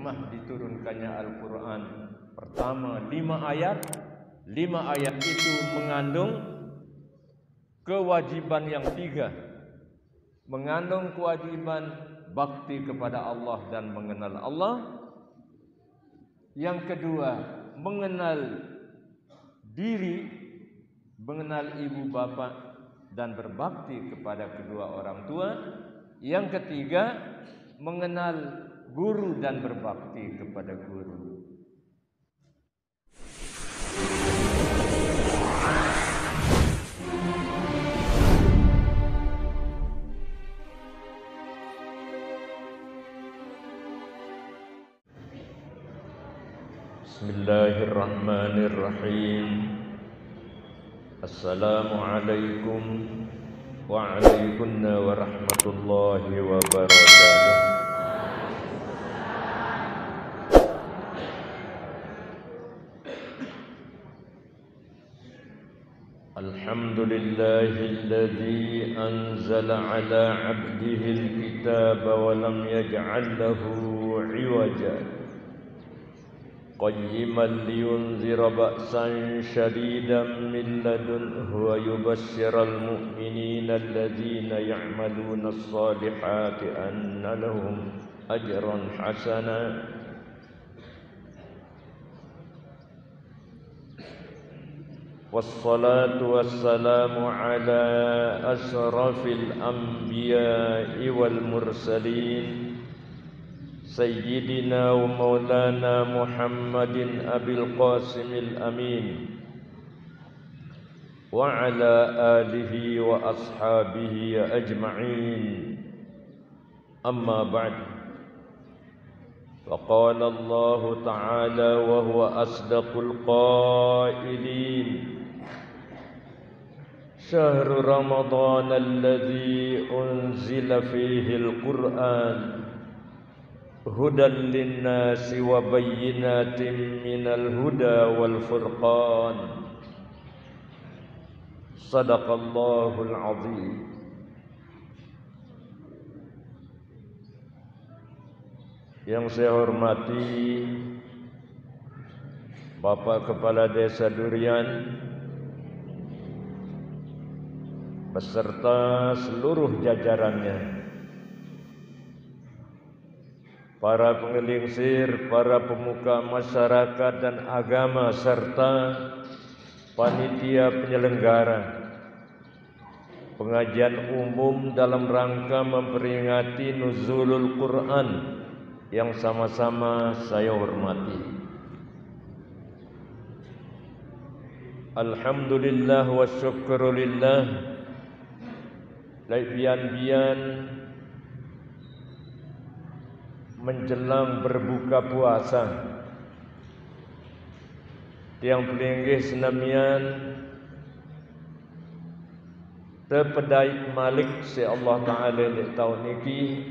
hikmah diturunkannya Al-Quran. Pertama, 5 ayat. 5 ayat itu mengandung kewajiban yang 3. Mengandung kewajiban bakti kepada Allah dan mengenal Allah. Yang kedua, mengenal diri, mengenal ibu bapa dan berbakti kepada kedua orang tua. Yang ketiga, mengenal guru dan berbakti kepada guru. Bismillahirrahmanirrahim. Assalamualaikum waalaikumsalam warahmatullahi wabarakatuh. Alhamdulillahilladzi anzala ala 'abdihi al-kitaba wa lam yaj'al lahu 'iwaja qayyiman liyunzira ba'san shadidan min ladunhu wa yubashshiral mu'minina alladzina ya'maluna as-salihati anna lahum ajran hasana. Wassalatu wassalamu ala ashrafil anbiya'i wal mursalin Sayyidina wa maulana Muhammadin abil qasimil amin wa ala alihi wa ashabihi ajma'in. Amma ba'd. Faqala Allah ta'ala wa huwa asdaqul qailin. Syahru Ramadan alladzi unzila fihi al-Qur'an hudan linnasi wa bayyinatin minal huda wal furqan. Sadaqallahul azim. Yang saya hormati Bapak Kepala Desa Durian beserta seluruh jajarannya, para pengelingsir, para pemuka masyarakat dan agama, serta panitia penyelenggara pengajian umum dalam rangka memperingati nuzulul Quran yang sama-sama saya hormati. Alhamdulillah wa syukurulillah. Bian-bian menjelang berbuka puasa tiang pelinggih senamian terpedai malik si Allah Ta'ala di tahun ini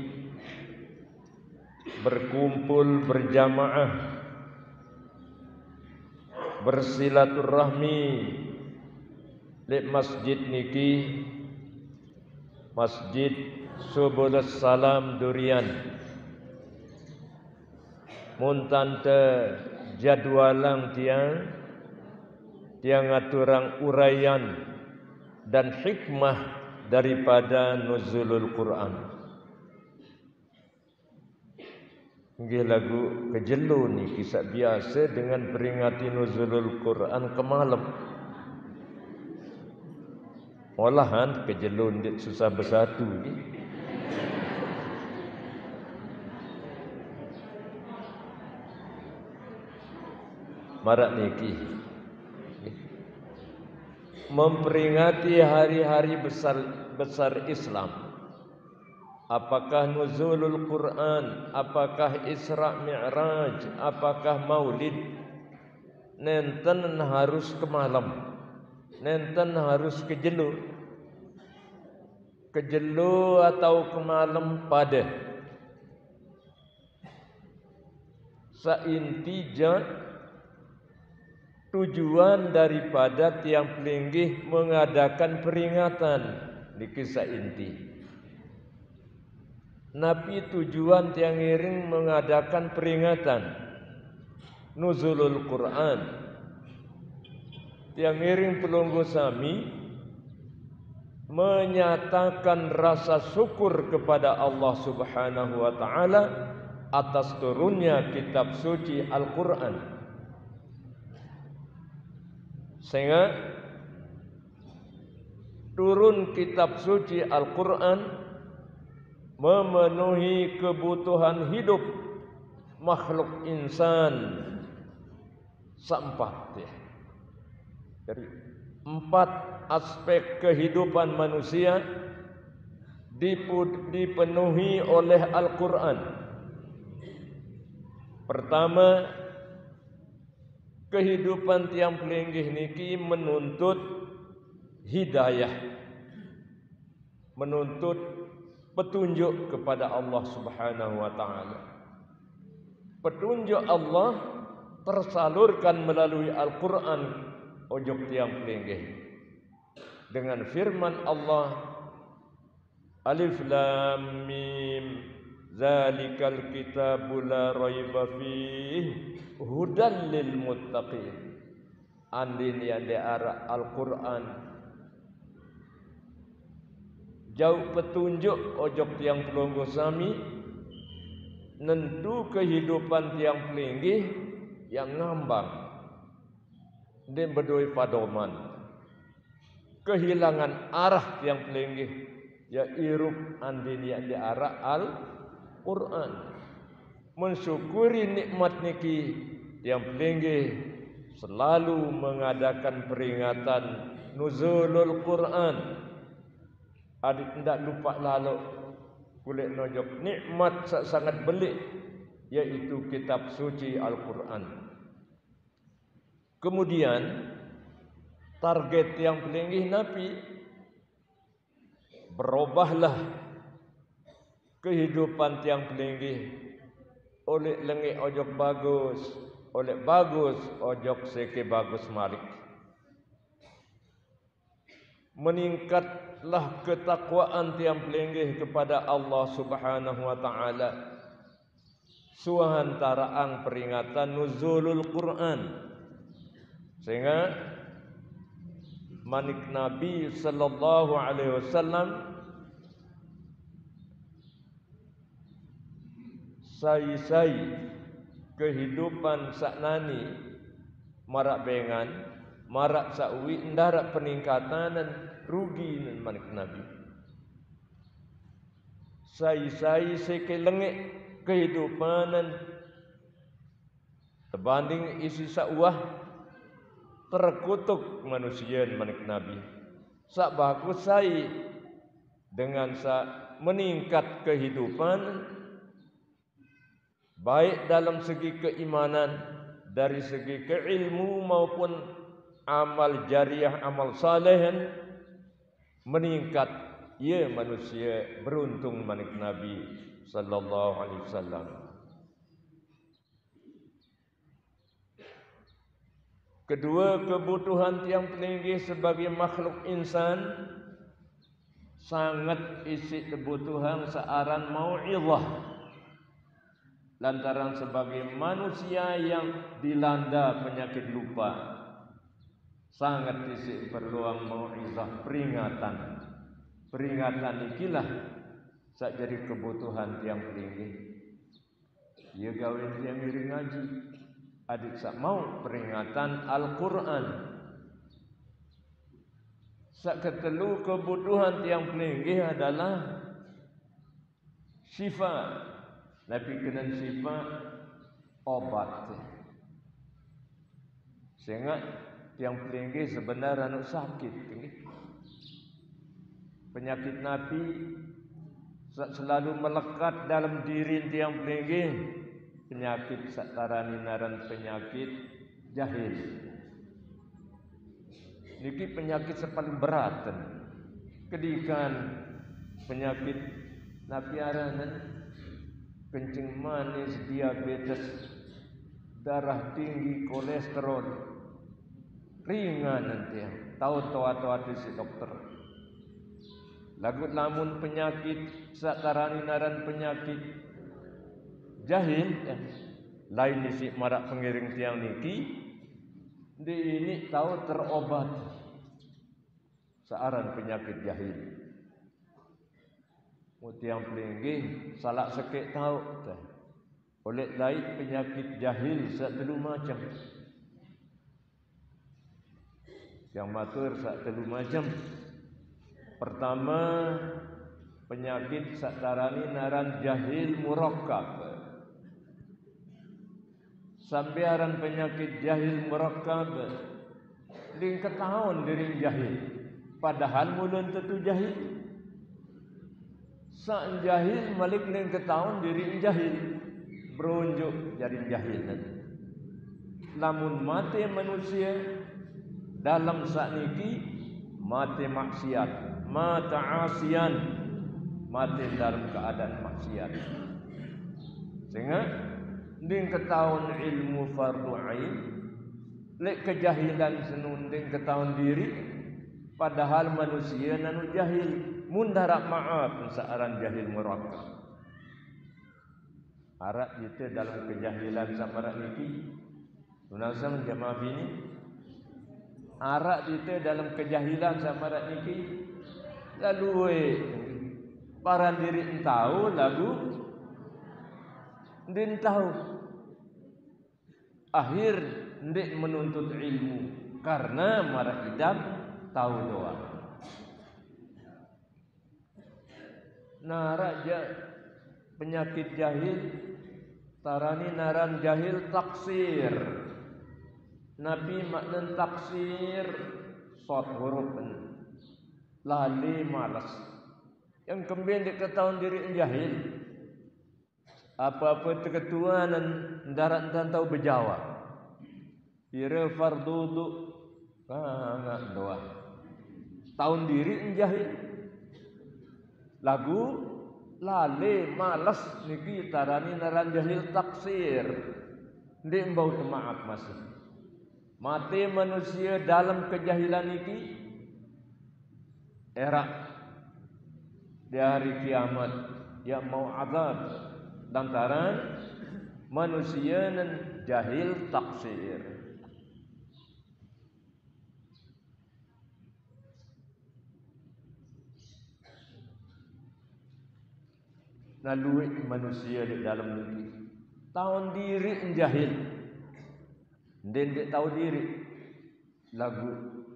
berkumpul berjamaah bersilaturahmi di masjid niki, Masjid Subulus Salam Durian. Muntante jadwalang tiang aturang uraian dan hikmah daripada nuzulul Quran. Nggih lagu kejelu ni kisah biasa dengan peringati nuzulul Quran ke malam. Olahan kejelu ni susah bersatu ni. Marak niki memperingati hari-hari besar Islam. Apakah nuzulul Quran, apakah Isra Mi'raj, apakah Maulid, nenten harus ke malam, nenten harus ke jelu atau ke malam pada saintija tujuan daripada tiang pelinggih mengadakan peringatan di kisah inti. Nabi tujuan tiang iring mengadakan peringatan nuzulul Quran. Tiang iring pelunggu sami menyatakan rasa syukur kepada Allah Subhanahu wa taala atas turunnya kitab suci Al-Quran, sehingga turun kitab suci Al-Quran memenuhi kebutuhan hidup makhluk insan seempat ya. Dari 4 aspek kehidupan manusia dipenuhi oleh Al-Quran. Pertama, kehidupan tiang pelinggih niki menuntut hidayah, menuntut petunjuk kepada Allah Subhanahu wa taala. Petunjuk Allah tersalurkan melalui Al-Quran ojok tiang pelinggih dengan firman Allah, Alif Lam Mim Zalikal kitabu la raiba fihi hudan lil muttaqin. Andin yang diarah Al-Quran jauh petunjuk ojok tiang pelunggu sami, nentu kehidupan tiang pelinggih yang ngambang dan berdoi padoman. Kehilangan arah tiang pelinggih ya irup andin yang diarah Al-Quran. Mensyukuri nikmat niki tiang pelinggih selalu mengadakan peringatan nuzulul Quran. Adik tidak lupa lalu kulit nojok nikmat sangat belik, yaitu kitab suci Al-Quran. Kemudian target yang pelinggih Nabi, berubahlah kehidupan tiang pelinggih oleh lengit ojok bagus, oleh bagus ojok seke bagus malik. Meningkatlah ketakwaan tiang pelinggih kepada Allah Subhanahu wa taala suhantaraan peringatan nuzulul Quran, sehingga manik Nabi sallallahu alaihi wasallam sai kehidupan saknani marak bengan, marak sakwi ndarak peningkatan dan rugi nan manik Nabi. Sai sekelengek kehidupan terbanding isi sakwah terkutuk manusia manik Nabi. Sak bagus sai dengan sak meningkat kehidupan baik dalam segi keimanan, dari segi keilmu maupun amal jariah, amal saleh meningkat. Ya manusia beruntung manik Nabi sallallahu alaihi wasallam. Kedua, kebutuhan tiang pelinggih sebagai makhluk insan sangat isi kebutuhan searan mau'izah. Lantaran sebagai manusia yang dilanda penyakit lupa, sangat isi perluang mau'izah, peringatan. Peringatan ikilah sak jadi kebutuhan tiang pelinggih. Ia gawin tiang iring ngaji, adik sak mau peringatan Al-Quran. Sak ketelu kebutuhan tiang pelinggih adalah syifa. Nabi kena syifa obat. Sehingga tiang pelinggih sebenarnya anu sakit. Penyakit Nabi selalu melekat dalam diri tiang pelinggih. Penyakit satarani naran penyakit jahil. Niki penyakit sepaling berat. Kedikan penyakit Nabi aranan kencing manis, diabetes, darah tinggi, kolesterol, ringan nanti. Tahu si dokter. Lagu lamun penyakit satarani naran penyakit jahil lain disik marak pengiring tiang niki di ini tahu terobat searan penyakit jahil. Mutiang pelinggih salak sekek tahu oleh lain penyakit jahil satelu macam. Yang matur satelu macam. Pertama penyakit satarani naran jahil murakkab. Sambiaran penyakit jahil murakkab ling ketahuan diri jahil padahal mulun tentu jahil. Sa jahil malik ling ketahuan diri jahil berunjuk jadi jahil. Lamun mati manusia dalam sakniki mati maksiat, mata asian, mati dalam keadaan maksiat. Sehingga ding ketahuan ilmu fardu ain, lek kejahilan senun ding ketahuan diri, padahal manusia nanu jahil. Mundarak maaf searan jahil murakkab. Arak kita dalam kejahilan samarak niki, tunasam jamaah bini. Arak kita dalam kejahilan samarak niki, lalu paran diri tahu lagu din tahu. Akhir ndik menuntut ilmu karena marak idam tahu doa. Nah raja penyakit jahil tarani naran jahil taksir. Nabi maknan taksir sot huruf lali malas. Yang kembali diketahuan diri jahil. Apa-apa terketuanan darat dan tahu berjawab. Ira fardudu enggak doa. Tahun diri jahil. Lagu lale malas niki tarani naran jahil taksir. Ndik mbau maaf masih. Mati manusia dalam kejahilan niki era di hari kiamat yang mau azab lantaran manusia nan jahil taksir. Lalu manusia di dalam negeri tahun diri jahil, dan tahu diri lagu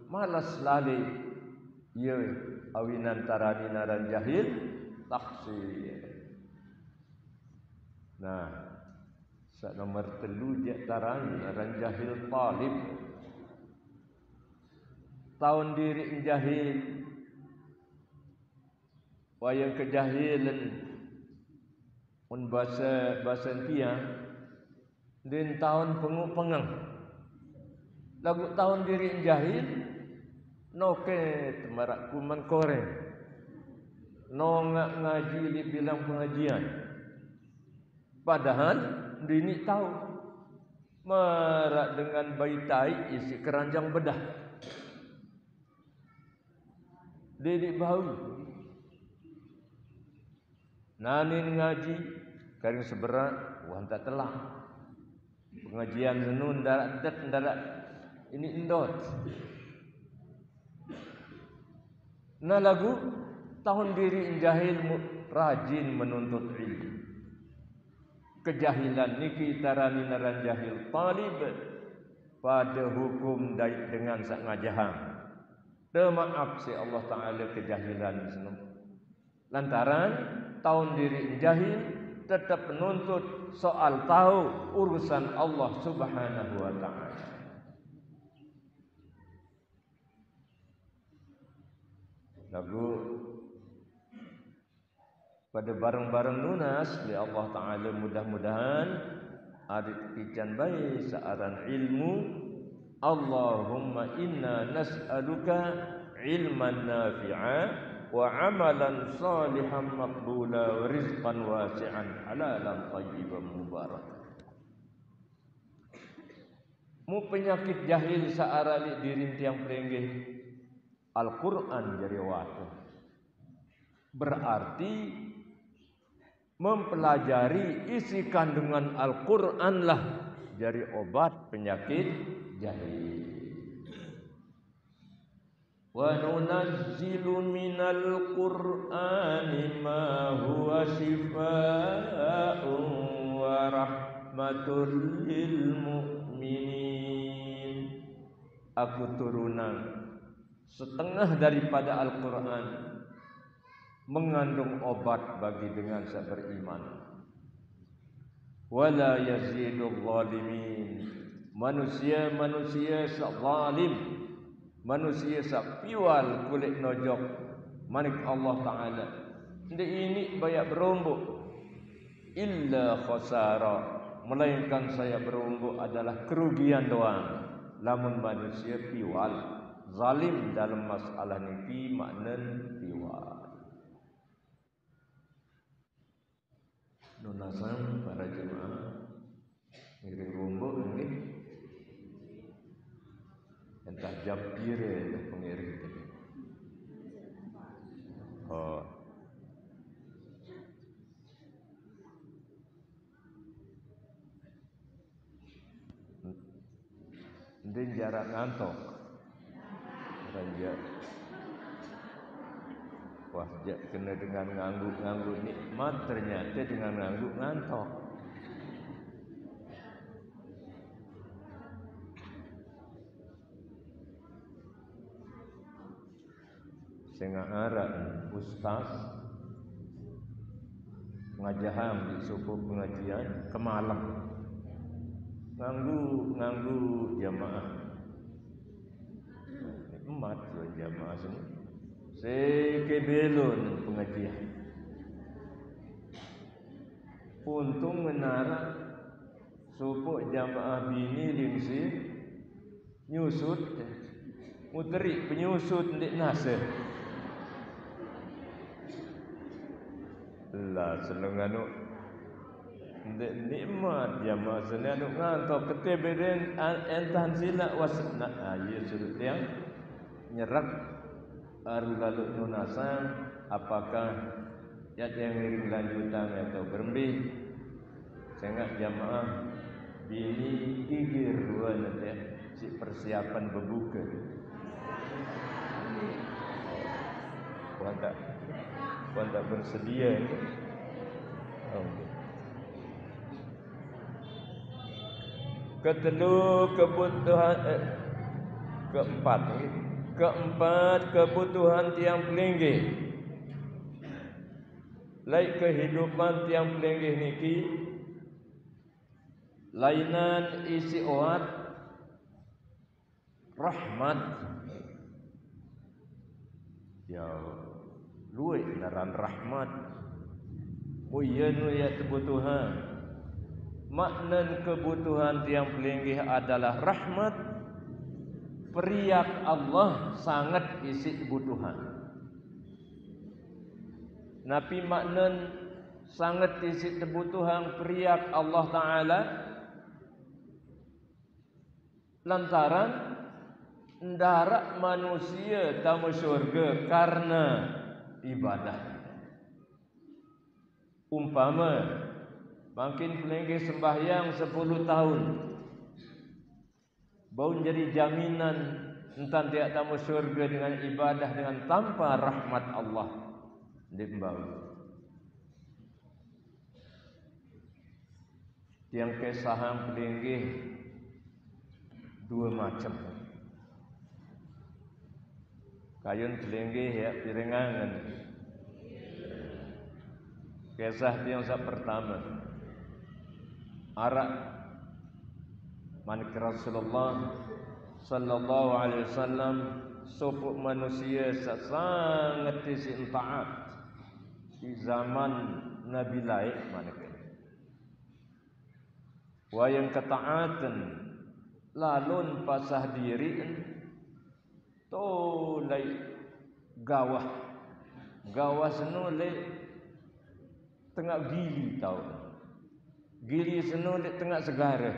malas lali, ya awinan tarani naran jahil taksir. Nah, sak nomor 3 dia tarani naran jahil talib. Tahun diri jahil, wayang kejahilan. Un bahasa tiang din tahun pengang lagu tahun diri jahil noke temarak kuman koreng nongak ngaji di bilang pengajian padahal dini tahu merak dengan bayi tai isi keranjang bedah didik bau nanin ngaji karing seberat wah tak telah pengajian senun darat ini endot. Nah lagu tahun diri jahil rajin menuntut ilmu. Kejahilan niki tarani naran jahil talib pada hukum dengan sak ngajahang. Maaf si Allah Taala kejahilan senun. Lantaran tahun diri jahil tetap menuntut soal tahu urusan Allah Subhanahu wa taala. Lagu pada bareng-bareng lunas li Allah taala mudah-mudahan adik pican baik searan ilmu. Allahumma inna nas'aluka ilman nafi'a wa amalan salihan maqbula wa rizqan wasi'an halalan tayyiban mubarakan. Mu penyakit jahil saarali diri tiang pelenggih Al-Quran jadi waktu. Berarti mempelajari isi kandungan Al-Quran lah jadi obat penyakit jahil. Wa nunazzilu minal Qur'ani ma huwa shifaa'un wa rahmatul lil mu'minin. Aku turunan setengah daripada Al-Quran mengandung obat bagi dengan saya beriman. Wala yazidul zalimin. Manusia zalim, manusia piwal kulit nojok manik Allah Ta'ala. Ini banyak berumbuk. Illa khasara, melainkan saya berumbuk adalah kerugian doang. Lamun manusia piwal zalim dalam masalah niki maknan piwal. Nunasan para jemaah ngiring rumbuk nggih. Entah jabire dah pengiring tadi. Oh. Ndin jarak ngantok. Raja. Wah, kena dengan nganggu nikmat, ternyata dengan nganggu ngantok. Sengah arah ustaz pengajahan di suku pengajian kemalam nganggu jamaah nikmat jamaah sini sekebelon pengajian untung menara suku jamaah bini lingsi nyusut muteri penyusut ndik nasir lah selenganu ndik nikmat jamaah sini anu ngantok ketebeden entan sila wasna ya surut yang nyerak aru lalu nunasan apakah yang ngiring lanjutan atau berembih sehingga jamaah bini gigir dua nanti si persiapan berbuka puan tak bersedia ketelu kebutuhan keempat kebutuhan tiang pelinggih lain kehidupan tiang pelinggih niki lainan isi oat rahmat ya luwe naran rahmat muyanu ya kebutuhan maknan kebutuhan tiang pelinggih adalah rahmat periak Allah sangat isi kebutuhan napi maknan sangat isi kebutuhan periak Allah Ta'ala lantaran ndarak manusia tamu syurga karena ibadah. Umpama makin pelinggih sembahyang 10 tahun bau jadi jaminan entan tiak tamu syurga dengan ibadah dengan tanpa rahmat Allah dimbau. Yang kesaham pelinggih dua macam. Kayun pelinggih ya pirengangan. Kisah yang pertama arak manik Rasulullah sallallahu alaihi wasallam supuk manusia sangat isi taat di zaman Nabi lain manik wayang ketaatan lalun pasah diri tolai gawah senulai tengah gili tahu gili senulai tengah segara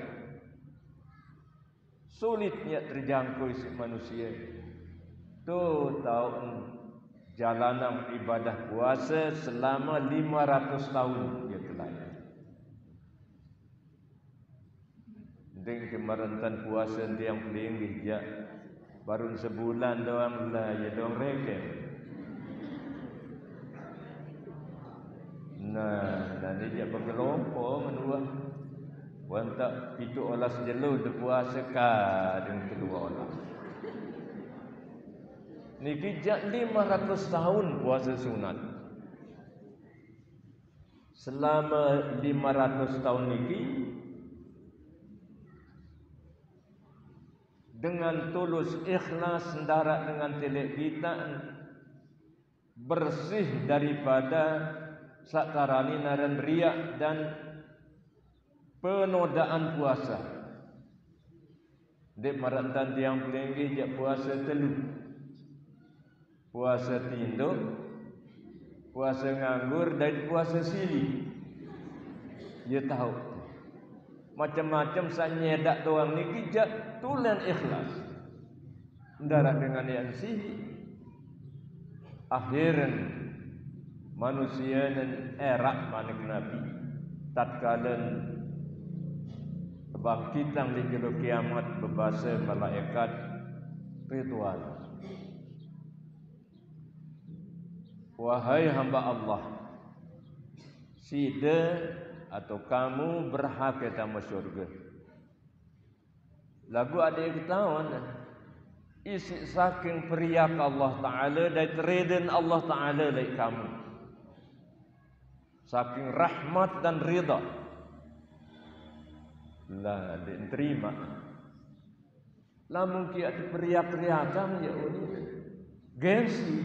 sulitnya terjangkau si manusia tu tahu jalanan ibadah puasa selama 500 tahun dia telah. Ding kemarentan puasa dia yang paling dia baru sebulan doang lah ya doang reken. Nah, dan dia bergelompo menua. Wantak itu olas jelu de puasa ka dengan kedua olas. Niki jak 500 tahun puasa sunat. Selama 500 tahun niki dengan tulus ikhlas ndara dengan telek kita bersih daripada sakarani naran riak dan penodaan puasa. Dek marantan tiang pelenggi jak puasa telu, puasa tinduk, puasa nganggur dan puasa sili. Dia tahu macam-macam sanyedak doang niki jak tulen ikhlas. Ndara dengan yang sihir. Akhiran manusia dan erak manik Nabi tatkala bangkitan di jero kiamat berbahasa malaikat Ridwan. Wahai hamba Allah, sida atau kamu berhak ke tamu syurga. Lagu ada yang tahun isi saking periak Allah Ta'ala dan tereden Allah Ta'ala dari kamu. Saking rahmat dan ridha. Lah diterima. Lah mungkin ada periak-periakan ya ini gengsi.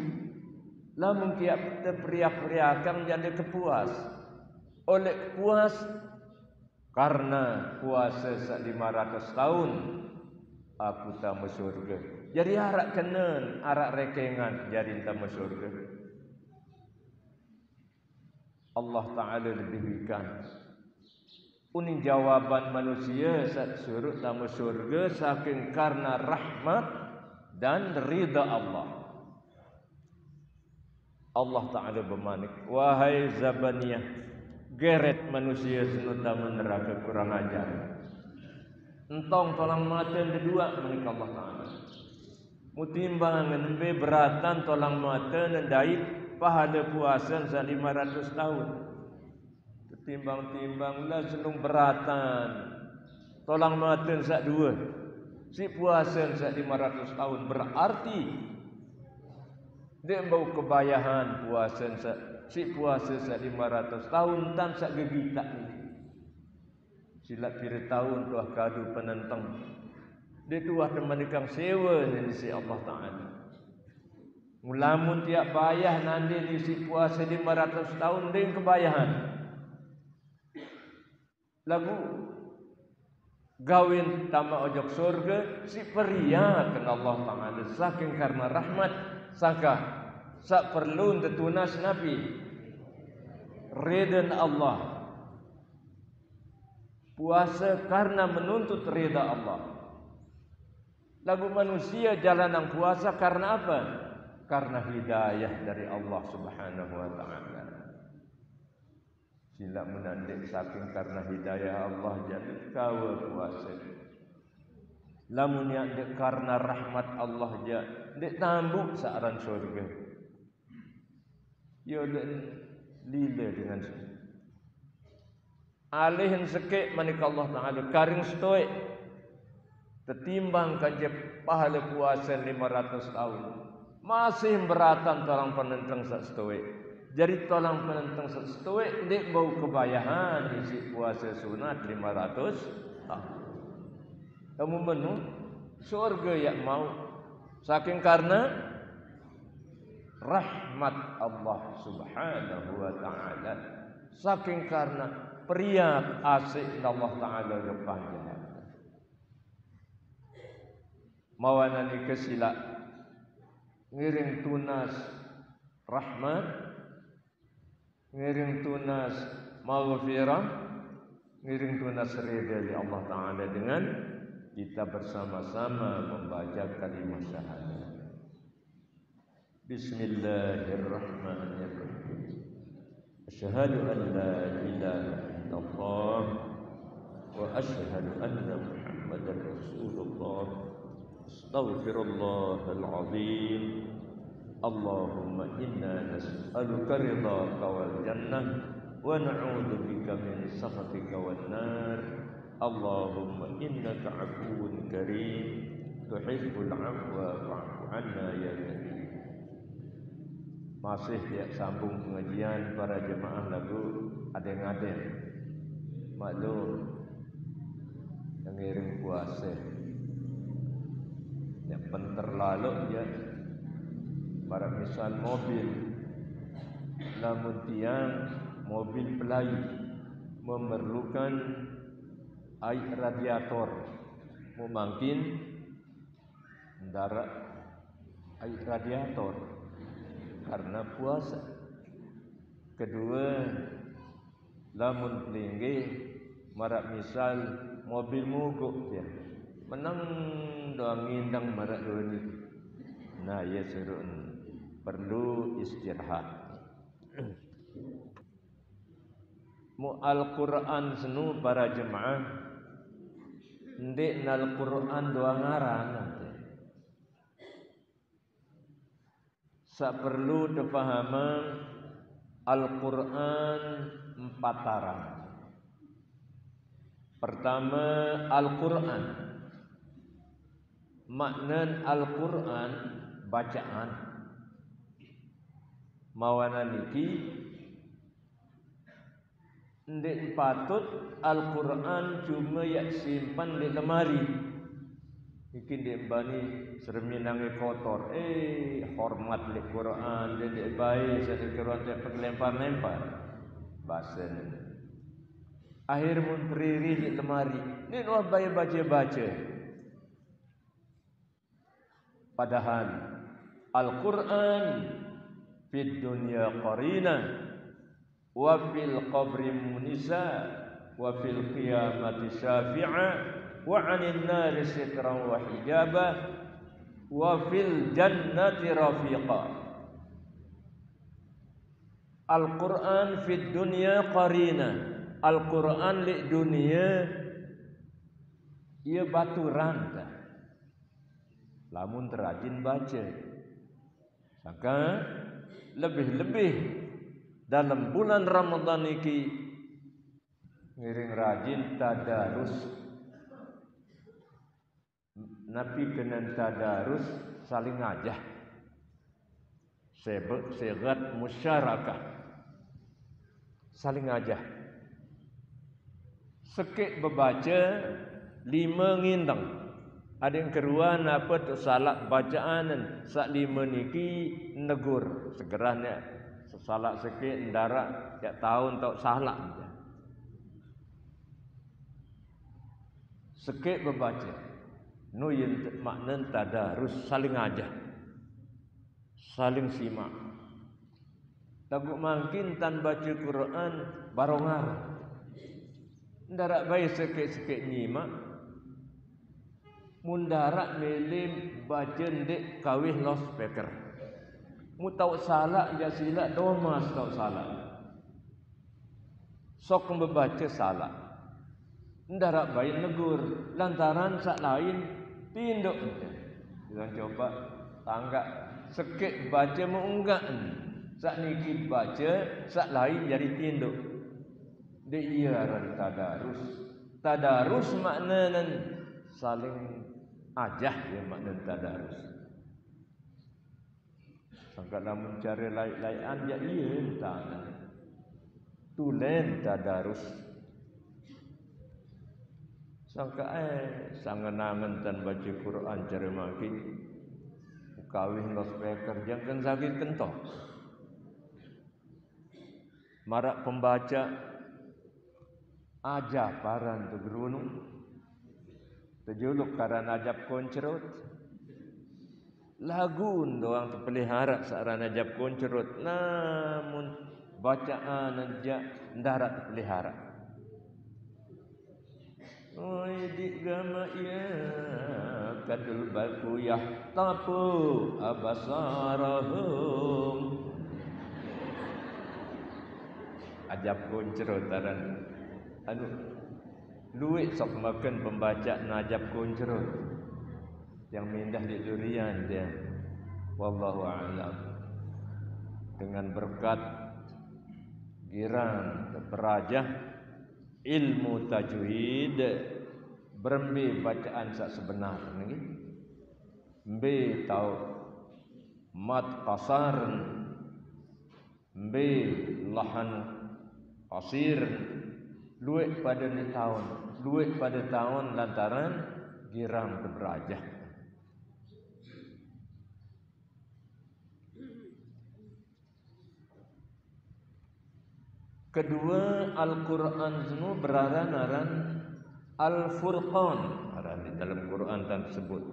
Lah mungkin ada periak-periakan jadi kepuas. Oleh puas karena puasa 500 tahun aku tamu surga. Jadi arak kenen, arak rekengan jadi tamu surga. Allah Ta'ala lebihkan uning jawaban manusia saat suruh tamu surga saking karena rahmat dan ridha Allah. Allah Ta'ala bermanik, wahai Zabaniyah, geret manusia senuta neraka kurang ajar. Entong tolang mata kedua menik Allah Ta'ala. Mutimbang nembe beratan tolang mata nendait pahala puasa 500 tahun. Timbang-timbanglah senung beratan tolang mata sak dua. Si puasa sak 500 tahun berarti dia bau kebayahan puasa sak si puasa sak 500 tahun tan sak gegitak ni. Silat pira tahun tuah kadu penentang. Dia tuah teman sewa ni si Allah Ta'ala. Mulamun tiap bayah nanti di si puasa 500 tahun dia kebayahan. Lagu gawin tama ojok surga si periakan Allah Ta'ala saking karena rahmat saka sak perlu tetunas Nabi ridha Allah puasa karena menuntut ridha Allah. Lagu manusia jalanan puasa karena apa? Karena hidayah dari Allah Subhanahu wa Ta'ala. Sila menandik saking karena hidayah Allah jadi kawa puasa. Lamun yang dek karena rahmat Allah dek tambuk searan surga. Yo dek lila dengan surga. Alihin sekek manik Allah Ta'ala karing stoik tertimbang kaje pahala puasa 500 tahun masih beratan tolong penentang sak stoik. Jadi tolong penentang sak stoik dek bau kebayahan isi puasa sunat 500 tahun. Kamu menu surga yang mau saking karena rahmat Allah Subhanahu wa Ta'ala, saking karena periak asik Allah Ta'ala depannya. Mawana ni kesila ngiring tunas rahmat, ngiring tunas maghfirah, ngiring tunas ridha dari Allah Ta'ala dengan kita bersama-sama membaca kalimah syahadat. Bismillahirrahmanirrahim. Asyhadu an la ilaha illallah wa asyhadu anna Muhammadar Rasulullah. Astaghfirullahal azim. Allahumma inna nas'aluka ridhaka wal jannah wa na'udzu bika min sakhatika wan nar. Allahumma innaka 'afuwun karim tuhibbul 'afwa fa'fu 'anna ya karim. Masih tiap sambung pengajian para jemaah lagu adeng-adeng. Maklum yang ngiring puasa yang bentar lalu ya para misal mobil, namun tiang mobil pelayu memerlukan air radiator, mungkin mendarat air radiator karena puasa. Kedua, lamun pelinggi marak misal mobil mogok ya menang doang ngindang marak dua ni. Nah ya suruh perlu istirahat. Mu Al-Quran senu para jemaah ndek nal Quran doa ngaran nanti. Sa perlu dipahaman Al-Quran empat arah. Pertama Al-Quran. Makna Al-Quran bacaan. Mawana niki ndek patut Al-Quran cuma yak simpan di lemari. Iki ndek bani serminange kotor. Hormat li Quran ndek baik sare Quran tak lempar-lempar. Basen. Akhir mun priri di lemari. Ni wah baik baca-baca. Padahal Al-Quran fid dunya qarina wa fil qabri munisa wa fil qiyamati syafi'a wa 'anil nari sitran wa hijaba wa fil jannati rafiqa. Al-Quran fid dunya qarina. Al-Quran li dunia ia baturan dah. Lamun terajin baca. Maka lebih-lebih dalam bulan Ramadan iki ngiring rajin tadarus. Nabi dengan tadarus saling ngajah. Segat musyarakah. Saling ngajah. Sekik bebaca 5 ngindang. Ada yang kedua apa tu salah bacaan sak 5 niki negur segerahnya salah sikit ndara tiap tahun tak salah. Sekik bebaca nu yang makna tadarus saling ngajah. Saling simak. Lagu mungkin tan baca Quran barongar. Ndara baik sikit-sikit nyimak. Mundarak melim baca ndek kawih loudspeaker. Mu tahu salah ya sila domas tahu salah. Sok membaca salah. Ndarak baik negur lantaran sak lain tinduk. Jangan coba tangga sekit baca mu enggak. Sak niki baca sak lain jadi tinduk. Dia iya ran tadarus. Tadarus makna saling ajah ya makna tadarus. Sangkala mencari lain-lain ya iya tanah. Tulen tadarus. Sangka sangenangan tan baca Quran cara makin kawin loudspeaker jangan sakit kentok. Marak pembaca ajah paran tu gerunung. Terjuluk karena ajab koncerut. Lagu doang terpelihara seorang ajab koncerut. Namun bacaan aja ndarat terpelihara. Oi di gama ya kadul balku yahtabu abasarahum. Ajab kuncro taran luit sok makan pembaca najab kuncro yang mindah di durian dia. Wallahu a'lam. Dengan berkat girang berajah ilmu tajwid berembe bacaan sak sebenar nggih. Mbe tau mat qasar, mbe lahan qasir, luwek pada tahun lantaran girang berajah. Kedua, Al-Quran itu beraran-aran Al-Furqan. Aran di dalam Quran tersebut.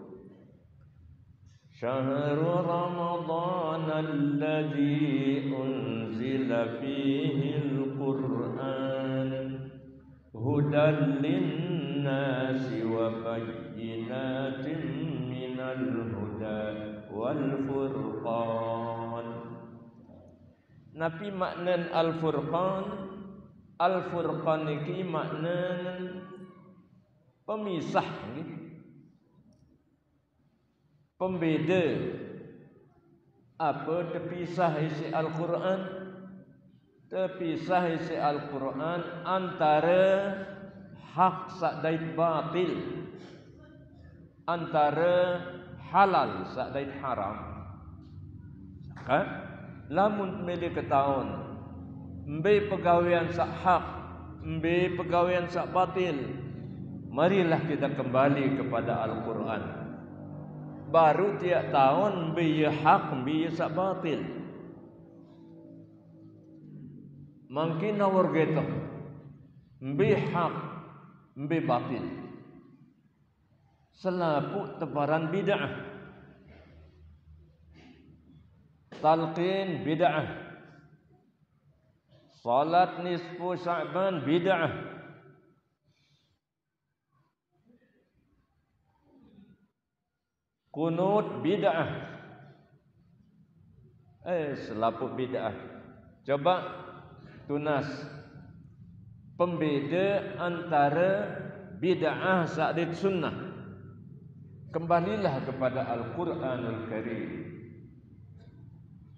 Syahrul Ramadan alladzi unzila fihi al-Quran hudan lin-nasi wa bayyinatin minal huda wal furqan. Nabi maknan Al-Furqan iki maknan pemisah nggih. Pembeda apa terpisah isi Al-Quran, terpisah isi Al-Quran antara hak sakdait batil, antara halal sakdait haram. Kan? Lamun milih ketahuan mbe pegawaian sak hak, mbe pegawaian sak batil, marilah kita kembali kepada Al-Quran. Baru tiap tahun mbe hak, mbe sak batil. Mungkin awar gitu mbe hak, mbe batil. Selaput tebaran bid'ah. Talqin bid'ah, salat nisfu Sya'ban bid'ah, kunut bid'ah. Selaput bid'ah. Coba tunas pembeda antara bid'ah sa'did sunnah. Kembalilah kepada Al-Quranul Karim.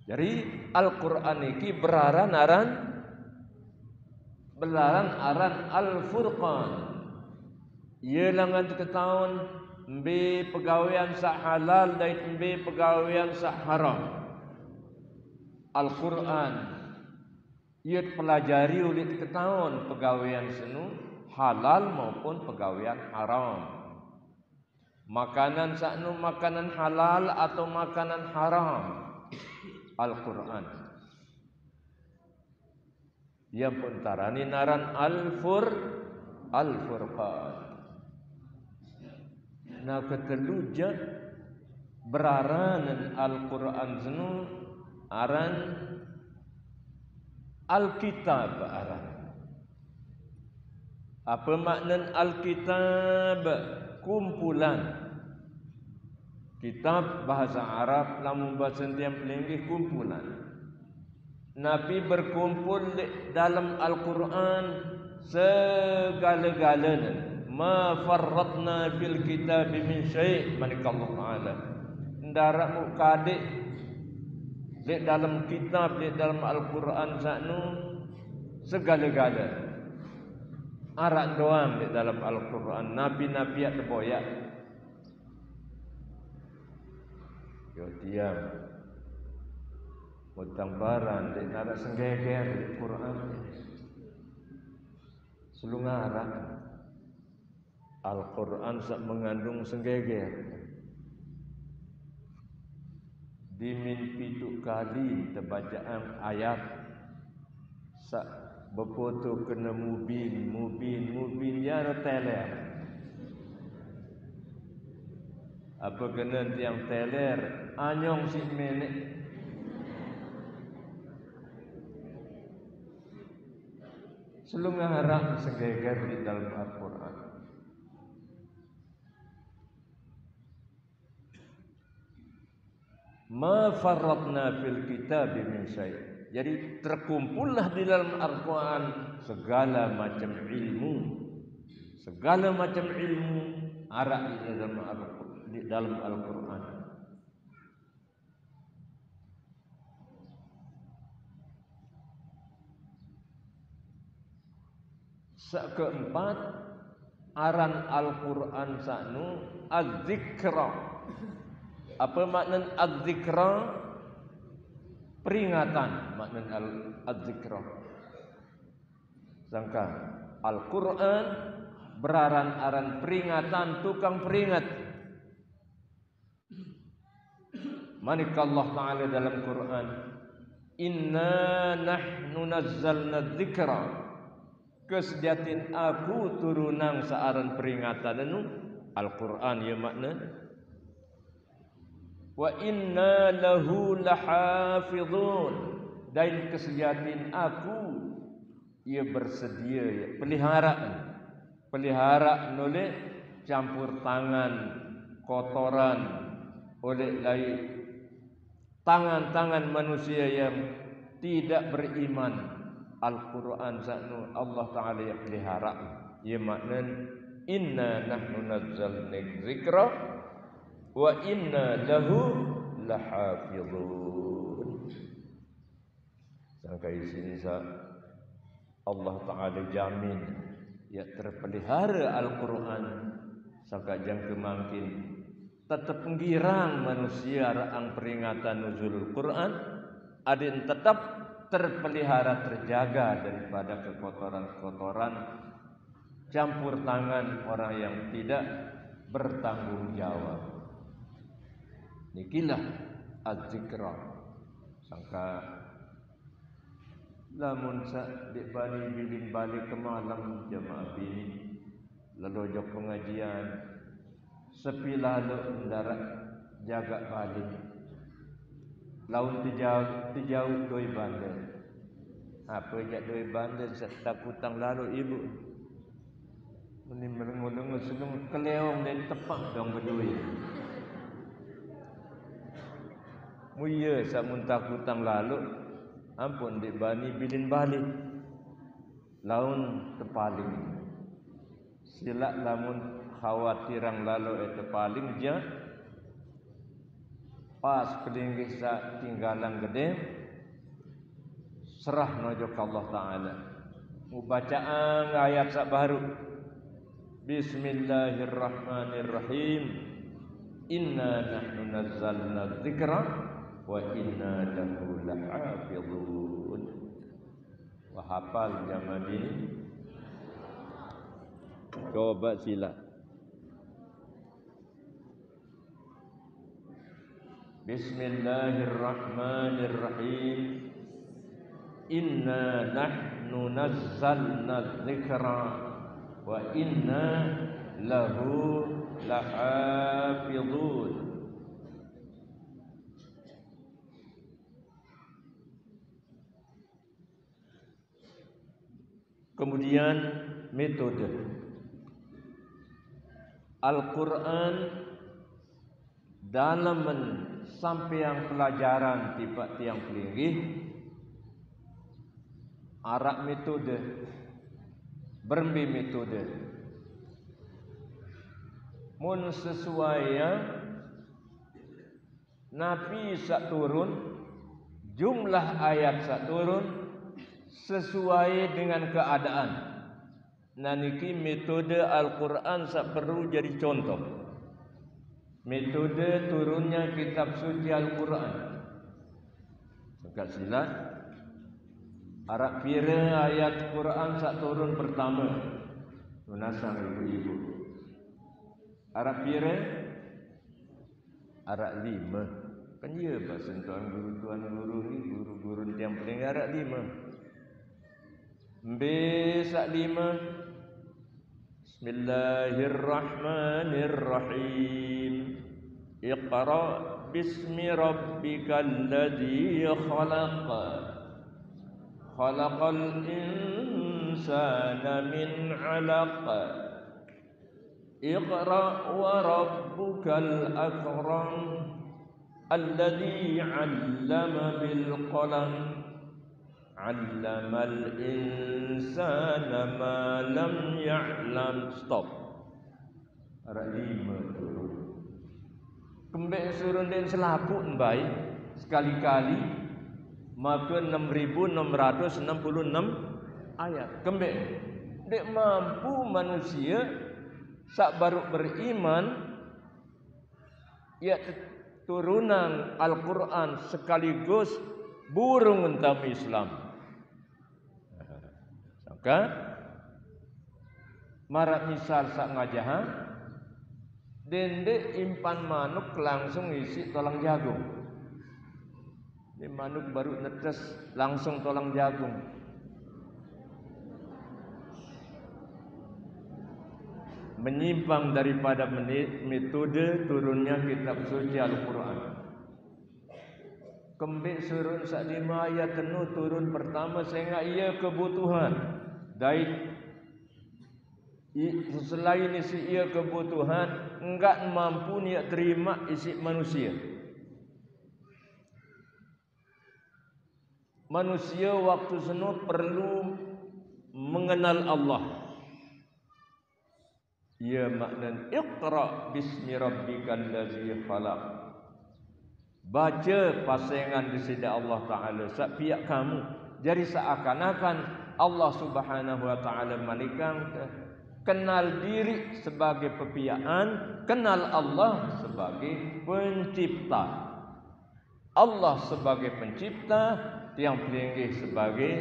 Jadi Al-Quran ini beraran-aran Al-Furqan. Ia langan ketahuan mbe pegawaian sak halal dan mbe pegawaian sak haram. Al-Quran ia pelajari oleh ketahuan pegawaian senu halal maupun pegawaian haram. Makanan saknu makanan halal atau makanan haram. Al-Quran yang pun tarani naran Al-Furqan. Nah keteluja beraranan Al-Quran zenu aran Al-Kitab aran. Apa makna Al-Kitab? Kumpulan. Kitab bahasa Arab, namun bahasa tiap linggih kumpulan. Nabi berkumpul dalam Al-Quran segala-galanya. Ma farratna fil kitab min syai' manikallahu ta'ala. Ndarak mukadik di dalam kitab, di dalam Al-Quran saknu segala-galanya. Arak doang di dalam Al-Quran. Nabi-nabi yang terboyak. Yo diam. Utang baran di narak senggeger di Quran. Selungarak Al-Quran sak mengandung senggeger. Dimimpi tu kali terbacaan ayat sak bepoto kena mubin ya teler. Apa kena tiang teler anyong si menek. Selunga harap segeger di dalam Al-Quran. ma farratna fil kitab min syai'. Jadi terkumpullah di dalam Al-Quran segala macam ilmu, segala macam ilmu ada di dalam Al-Quran. Keempat, aran Al-Quran saknu az-zikra. Apa makna az-zikra? Peringatan makna az-zikra. Sangka Al-Quran beraran-aran peringatan, tukang peringat. Manika Allah Ta'ala dalam Quran, inna nahnu nazzalna dzikra, kesediatin aku turunang searan peringatan anu Al-Quran ya makna, wa inna lahu lahafizun, dan kesediatin aku ia bersedia ya pelihara oleh campur tangan kotoran oleh lain tangan-tangan manusia yang tidak beriman. Al-Quran saknu Allah Ta'ala yang pelihara. Ia makna inna nahnu nazzalna dzikra wa inna lahu lahafizun. Sampai sini Allah Ta'ala jamin ya terpelihara Al-Quran sampai jang kemangkin tetap menggirang manusia raang peringatan nuzulul Quran adin tetap terpelihara terjaga daripada kekotoran-kekotoran campur tangan orang yang tidak bertanggung jawab. Nikilah az-zikra. Sangka lamun sak dik bani bilin balik ke malam jemaah bini lalu jok pengajian sepi lalu mendarat jaga balik laun dijauh doi bandar apa jak doi bandar serta kutang lalu ibu ini merengu-rengu sebelum keleong dan tepak dong berdui muya samuntah kutang lalu ampun dik bani bilin balik laun terpaling silak lamun khawatirang lalu terpaling je pas kelinggih sak tinggalan gede serah nojok Allah Ta'ala mubacaan ayat sak baru Bismillahirrahmanirrahim inna nahnu nazzalna dzikra wa inna lahu lahafizun. Wah hafal zaman ini coba sila Bismillahirrahmanirrahim inna nahnu nazzalna dzikra wa inna lahu lahafizun. Kemudian metode Al-Quran dalam sampeang pelajaran tiba tiang pelinggih arak metode berembi metode mun sesuai Nabi sak turun jumlah ayat sak turun sesuai dengan keadaan. Naniki metode Al-Quran sak perlu jadi contoh. Metode turunnya kitab suci Al-Quran. Sekat sila Arab pira ayat Quran sak turun pertama. Tunasang ibu-ibu. Arab pira Arab 5. Kan ya bahasa tuan guru ni guru-guru yang paling Arab 5. Besak 5. Bismillahirrahmanirrahim. Iqra bismi rabbikal ladzi khalaq. Khalaqal insana min 'alaq. Iqra wa rabbukal akram. alladzi 'allama bil qalam 'allamal insana ma lam ya'lam. Stop. Ara 5 turun. Kembek surun den selaput baik sekali-kali maka 6666 ayat. Kembek dek mampu manusia sak baru beriman ya turunan Al-Quran sekaligus burung entam Islam. Maka marak misal sak ngajahan dende impan manuk langsung isi tolang jagung. Ini manuk baru netes langsung tolang jagung. Menyimpang daripada metode turunnya kitab suci Al-Quran. Kembik surun sak 5 ayat penuh turun pertama sehingga ia kebutuhan. Daik selain isi ia kebutuhan enggak mampu niat terima isi manusia. Manusia waktu senu perlu mengenal Allah. Ya makna Iqra bismi rabbikal ladzi khalaq. Baca pasangan di sisi Allah Taala sak pihak kamu. Jadi seakan-akan Allah Subhanahu wa taala manikang kenal diri sebagai pepiaan, kenal Allah sebagai pencipta. Allah sebagai pencipta, yang pelinggih sebagai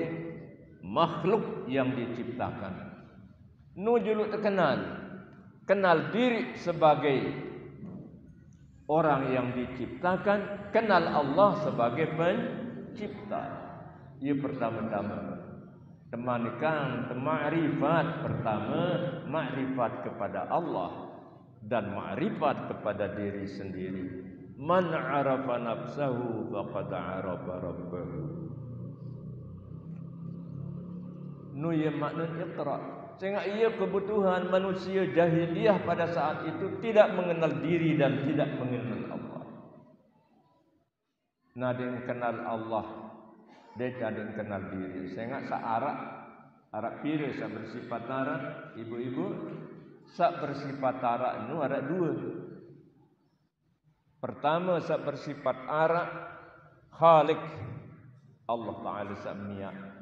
makhluk yang diciptakan. Nujulu terkenal, kenal diri sebagai orang yang diciptakan, kenal Allah sebagai pencipta. Ia pertama-tama temanikan ma'rifat pertama, ma'rifat kepada Allah dan ma'rifat kepada diri sendiri. Man 'arafa nafsahu faqad 'arafa rabbahu. Nu ya makna Iqra. Sehingga ia kebutuhan manusia jahiliyah pada saat itu tidak mengenal diri dan tidak mengenal Allah. Nada yang kenal Allah, dia ada yang kenal diri. Sehingga arak pira sak bersifat arak, ibu-ibu sak bersifat arak nu ada 2. Pertama sak bersifat arak Khalik Allah Taala sak miyak.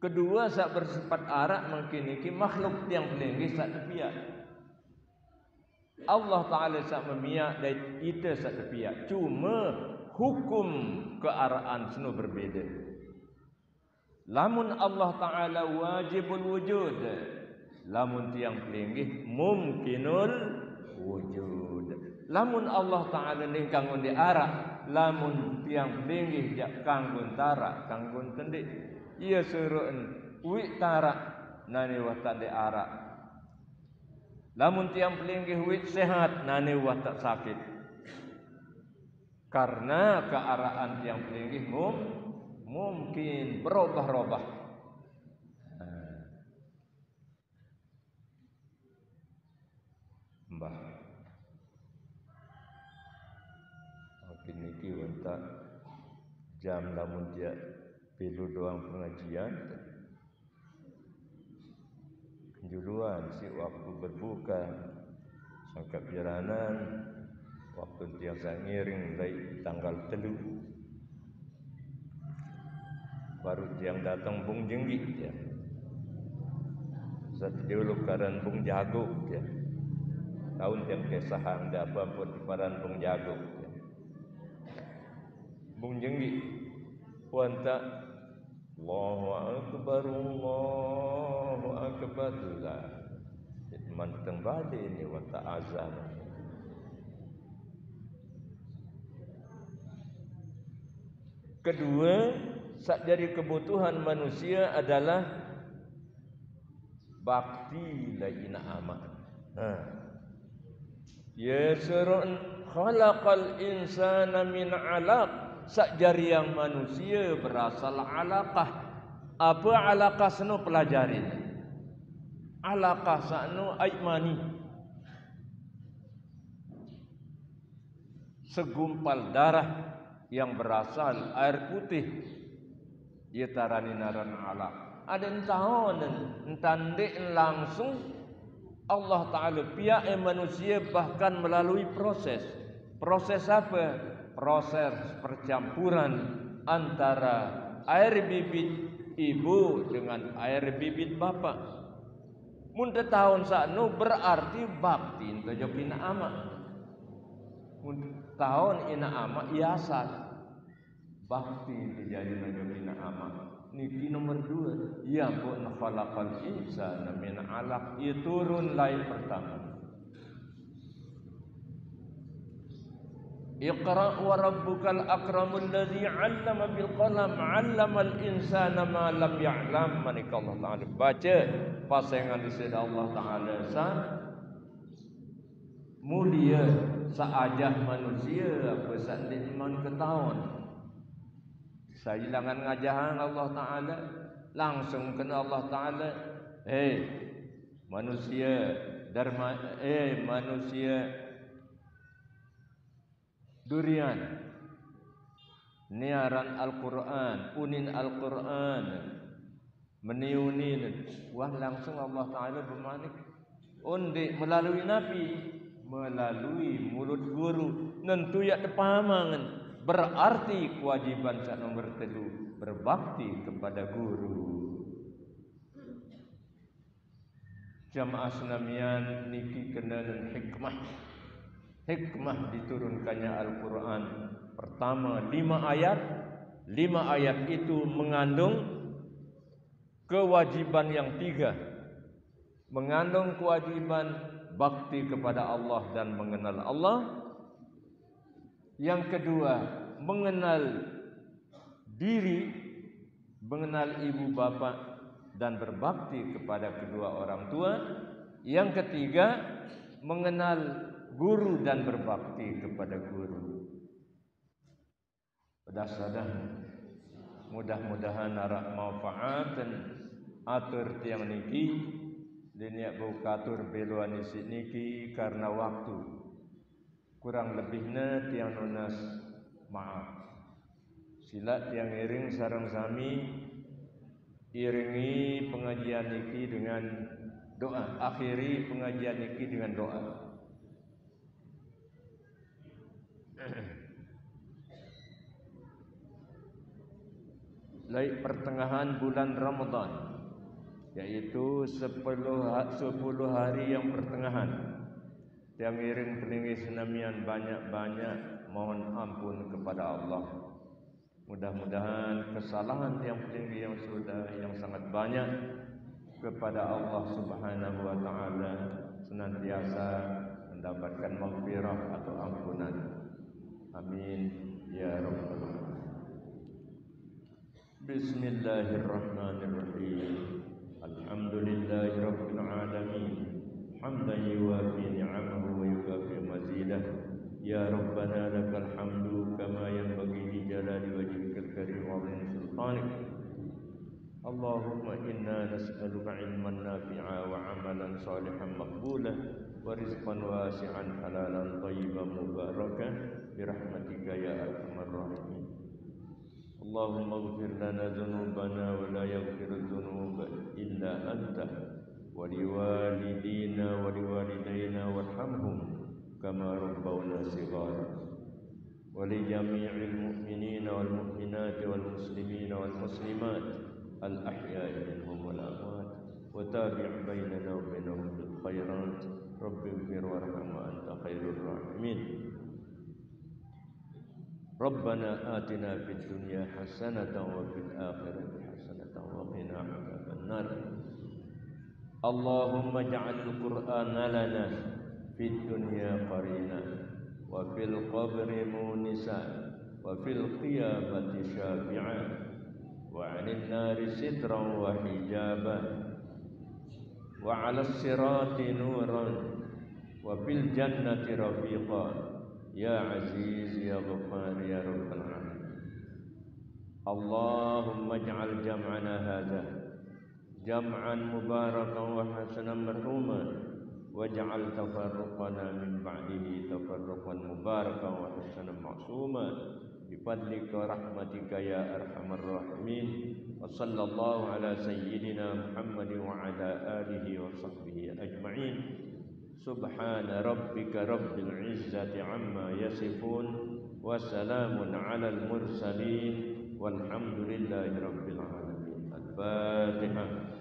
Kedua sak bersifat arak mungkin iki makhluk yang pelenggi sak tepiak. Allah Taala sak memiak dan kita sak tepiak. Cuma hukum kearaan seno berbeza. Lamun Allah Taala wajibul wujud, lamun tiang pelenggi mungkinul wujud. Lamun Allah Taala ning kanggo arak, lamun tiang pelenggi jak kanggo tarak, kanggo tendik. Ia suruh wik tarak nani watak de arak. Lamun tiang pelinggih wik sehat nani watak sakit. Karena kearaan tiang pelinggih mungkin berubah-ubah. Mbah. Mungkin iki watak jam lamun dia pilu doang pengajian juluan si waktu berbuka sangka piranan waktu tiasa ngiring dari tanggal 3 baru yang datang bung jenggi ya satu dulu karan bung jago ya tahun yang kesahang dapat pun paran bung jago ya. Bung jenggi wanta Allahu akbar lah manteng balik ini wata azan. Kedua sak dari kebutuhan manusia adalah bakti laina aman. Ya surun khalaqal insana min 'alaq. Sak jari yang manusia berasal alaqah. Apa alaqah seno pelajarin? Alaqah sakno aib mani. segumpal darah yang berasal air putih ia tarani naran alaq. Ada tahun entandik langsung Allah Ta'ala pihak manusia bahkan melalui proses. Proses apa? Proses percampuran antara air bibit ibu dengan air bibit bapa. Mun tahun sakno berarti bakti entojo kina ama. Mun tahun ina ama iasal bakti dijadi nojo kina ama. Niki nomor 2. Ya pun khalaqal insana min 'alaq. Ia turun lain pertama. Iqra wa rabbukal akramul ladzi 'allama bil qalam 'allamal insana ma lam ya'lam. Manika Allah Taala baca pasangan diseda Allah Taala sa mulia saajah manusia apa sandin man ketahuan. Sailangan ngajahan Allah Ta'ala langsung kena Allah Ta'ala manusia dharma manusia durian niaran Al-Quran unin Al-Quran meniunin wah langsung Allah Ta'ala bermanik undi melalui Nabi melalui mulut guru nentu ya depamangan. Berarti kewajiban sak nomor 3 berbakti kepada guru. Jamaah senamian niki kenalan hikmah. Hikmah diturunkannya Al-Quran. Pertama 5 ayat. 5 ayat itu mengandung kewajiban yang 3. Mengandung kewajiban bakti kepada Allah dan mengenal Allah. Yang kedua, mengenal diri, mengenal ibu bapa dan berbakti kepada kedua orang tua. Yang ketiga, mengenal guru dan berbakti kepada guru. Pedas-pedas, mudah-mudahan arak manfaat dan atur tiang niki diniak bukatur beluan isi niki karena waktu. Kurang lebihnya tiang nunas maaf. Sila tiang iring sarang sami iringi pengajian niki dengan doa. Akhiri pengajian niki dengan doa. Laik pertengahan bulan Ramadan, yaitu 10 hari yang pertengahan. Yang iring peninggi senamian banyak-banyak mohon ampun kepada Allah. Mudah-mudahan kesalahan yang peninggi yang sudah yang sangat banyak kepada Allah Subhanahu wa taala senantiasa mendapatkan maghfirah atau ampunan. Amin ya rabbal alamin. Bismillahirrahmanirrahim. Alhamdulillahirabbil alamin. حمدا يوافي نعمه ويكافئ مزيده يا ربنا لك الحمد كما ينبغي لجلال وجهك الكريم وعظيم سلطانك اللهم إنا نسألك علما نافعا وعملا صالحا مقبولا ورزقا واسعا حلالا طيبا مباركا برحمتك يا أرحم الراحمين اللهم اغفر لنا ذنوبنا ولا يغفر الذنوب إلا أنت ولوالدينا ولوالدينا وارحمهم كما ربونا صغارا ولجميع المؤمنين والمؤمنات والمسلمين والمسلمات الأحياء منهم والأموات وتابع بيننا وبينهم بالخيرات رب اغفر وارحم وأنت خير الراحمين ربنا آتنا في الدنيا حسنة وفي الآخرة حسنة وقنا عذاب النار اللهم اجعل القرآن لنا في الدنيا قرينا وفي القبر مونسا وفي القيامة شافعا وعن النار سترا وحجابا وعلى الصراط نورا وفي الجنة رفيقا يا عزيز يا غفار يا رب العالمين اللهم اجعل جمعنا هذا جمعا مباركا وحسنا مرحوما waj'al tafarruqana min ba'dihi tafarruqan mubarakan wa hasanan ma'suma bifadlika rahmatika ya arhamar rahimin. Wa sallallahu ala sayyidina Muhammadin wa ala alihi wa sahbihi ajma'in. Subhana rabbika rabbil izzati amma yasifun wa salamun alal mursalin walhamdulillahi rabbil alamin. Al-Fatihah.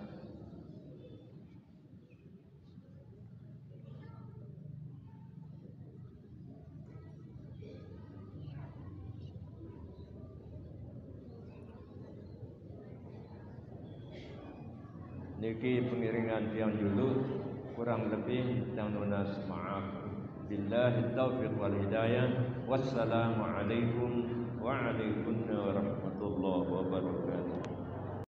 Niki pengiringan tiang dulu, kurang lebih dan nunas maaf. Billahi taufiq wal hidayah. Wassalamualaikum warahmatullahi wabarakatuh.